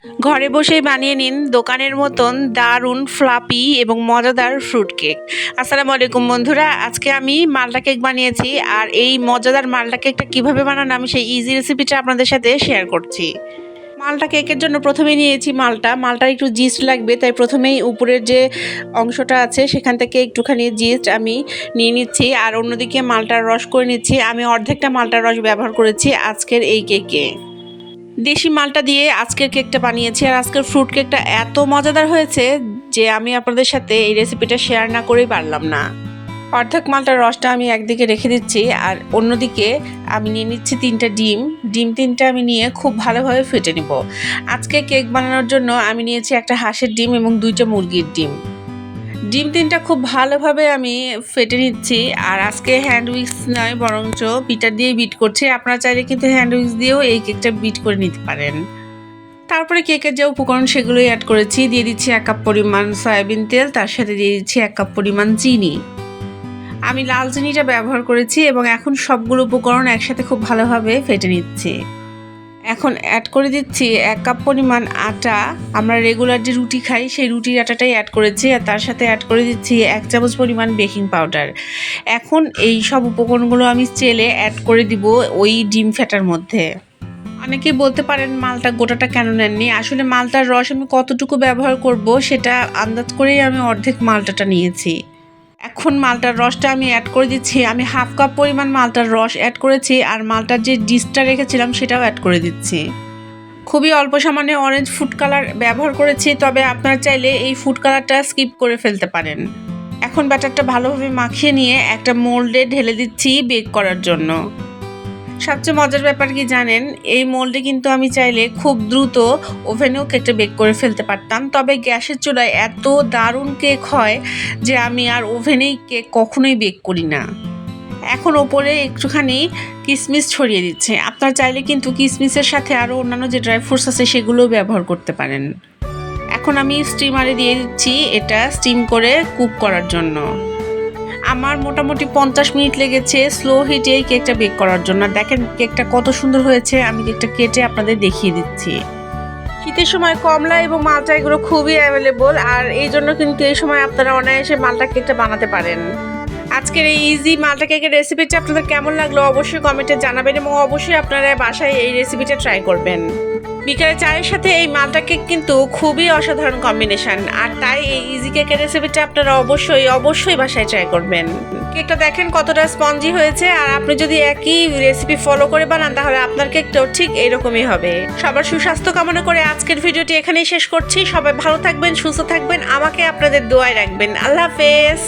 ঘরে বসেই বানিয়ে নিন দোকানের মতন দারুণ ফ্লাপি এবং মজাদার ফ্রুট কেক। আসসালামু আলাইকুম বন্ধুরা, আজকে আমি মালটা কেক বানিয়েছি। আর এই মজাদার মালটা কেকটা কীভাবে বানানো আমি সেই ইজি রেসিপিটা আপনাদের সাথে শেয়ার করছি। মালটা কেকের জন্য প্রথমেই নিয়েছি মালটার একটু জিস্ট লাগবে, তাই প্রথমেই উপরের যে অংশটা আছে সেখান থেকে একটুখানি জিস্ট আমি নিয়ে নিচ্ছি। আর অন্যদিকে মালটার রস করে নিচ্ছি। আমি অর্ধেকটা মালটার রস ব্যবহার করেছি আজকের এই কেকে। দেশি মালটা দিয়ে আজকের কেকটা বানিয়েছি। আর আজকের ফ্রুট কেকটা এত মজাদার হয়েছে যে আমি আপনাদের সাথে এই রেসিপিটা শেয়ার না করেই পারলাম না। অর্ধেক মালটার রসটা আমি একদিকে রেখে দিচ্ছি, আর অন্যদিকে আমি নিয়ে নিচ্ছি 3টা ডিম 3টা আমি নিয়ে খুব ভালোভাবে ফেটে নিব। আজকে কেক বানানোর জন্য আমি নিয়েছি একটা হাঁসের ডিম এবং 2টা মুরগির ডিম 3টা খুব ভালোভাবে আমি ফেটে নিচ্ছি। আর আজকে হ্যান্ড উইক্স নয়, বরঞ্চ বিটার দিয়ে বিট করছি। আপনারা চাইলে কিন্তু হ্যান্ড উইক্স দিয়েও এই কেকটা বিট করে নিতে পারেন। তারপরে কেকের যে উপকরণ সেগুলোই অ্যাড করেছি। দিয়ে দিচ্ছি 1 কাপ পরিমাণ সয়াবিন তেল, তার সাথে দিয়ে দিচ্ছি 1 কাপ পরিমাণ চিনি। আমি লাল চিনিটা ব্যবহার করেছি এবং এখন সবগুলো উপকরণ একসাথে খুব ভালোভাবে ফেটে নিচ্ছি। এখন অ্যাড করে দিচ্ছি 1 কাপ পরিমাণ আটা। আমরা রেগুলার যে রুটি খাই সেই রুটির আটাটাই অ্যাড করেছি। আর তার সাথে অ্যাড করে দিচ্ছি 1 চামচ পরিমাণ বেকিং পাউডার। এখন এই সব উপকরণগুলো আমি চেলে অ্যাড করে দিব ওই ডিম ফেটার মধ্যে। অনেকেই বলতে পারেন মালটা গোটাটা কেন নেননি। আসলে মালটার রস আমি কতটুকু ব্যবহার করব সেটা আন্দাজ করেই আমি অর্ধেক মালটাটা নিয়েছি। এখন মালটার রসটা আমি অ্যাড করে দিচ্ছি। আমি 1/2 কাপ পরিমাণ মালটার রস অ্যাড করেছি, আর মালটার যে ডিসটা রেখেছিলাম সেটাও অ্যাড করে দিচ্ছি। খুবই অল্প সামান্য অরেঞ্জ ফুড কালার ব্যবহার করেছি, তবে আপনারা চাইলে এই ফুড কালারটা স্কিপ করে ফেলতে পারেন। এখন ব্যাটারটা ভালোভাবে মাখিয়ে নিয়ে একটা মোল্ডে ঢেলে দিচ্ছি বেক করার জন্য। সবচেয়ে মজার ব্যাপার কি জানেন, এই মোল্ডে কিন্তু আমি চাইলে খুব দ্রুত ওভেনেও কেকটা বেক করে ফেলতে পারতাম, তবে গ্যাসের চুলায় এত দারুণ কেক হয় যে আমি আর ওভেনেই কেক কখনোই বেক করি না। এখন ওপরে একটুখানি কিশমিশ ছড়িয়ে দিচ্ছে। আপনারা চাইলে কিন্তু কিশমিশের সাথে আরও অন্যান্য যে ড্রাই ফ্রুটস আছে সেগুলোও ব্যবহার করতে পারেন। এখন আমি স্টিমারে দিয়ে দিচ্ছি এটা স্টিম করে কুক করার জন্য। আমার মোটামুটি 50 মিনিট লেগেছে স্লো হিটে এই কেকটা বেক করার জন্য। দেখেন কেকটা কত সুন্দর হয়েছে। আমি কেকটা কেটে আপনাদের দেখিয়ে দিচ্ছি। শীতের সময় কমলা এবং মালটা এগুলো খুবই অ্যাভেলেবল, আর এই জন্য কিন্তু এই সময় আপনারা অনায়াসে মালটা কেকটা বানাতে পারেন। আজকের এই ইজি মালটা কেকের রেসিপিটা আপনাদের কেমন লাগলো অবশ্যই কমেন্টে জানাবেন, এবং অবশ্যই আপনারা বাসায় এই রেসিপিটা ট্রাই করবেন। বিকালে চায়ের সাথে এই মালটা কেক কিন্তু খুবই অসাধারণ কম্বিনেশন, আর তাই এই ইজি কেকের রেসিপিটা আপনারা অবশ্যই বাসায় ট্রাই করবেন। কেকটা দেখেন কতটা স্পঞ্জি হয়েছে, আর আপনি যদি একই রেসিপি ফলো করে বানান তাহলে আপনার কেকটাও ঠিক এইরকমই হবে। সবার সুস্বাস্থ্য কামনা করে আজকের ভিডিওটি এখানেই শেষ করছি। সবাই ভালো থাকবেন, সুস্থ থাকবেন, আমাকে আপনাদের দোয়ায় রাখবেন। আল্লাহ হাফেজ।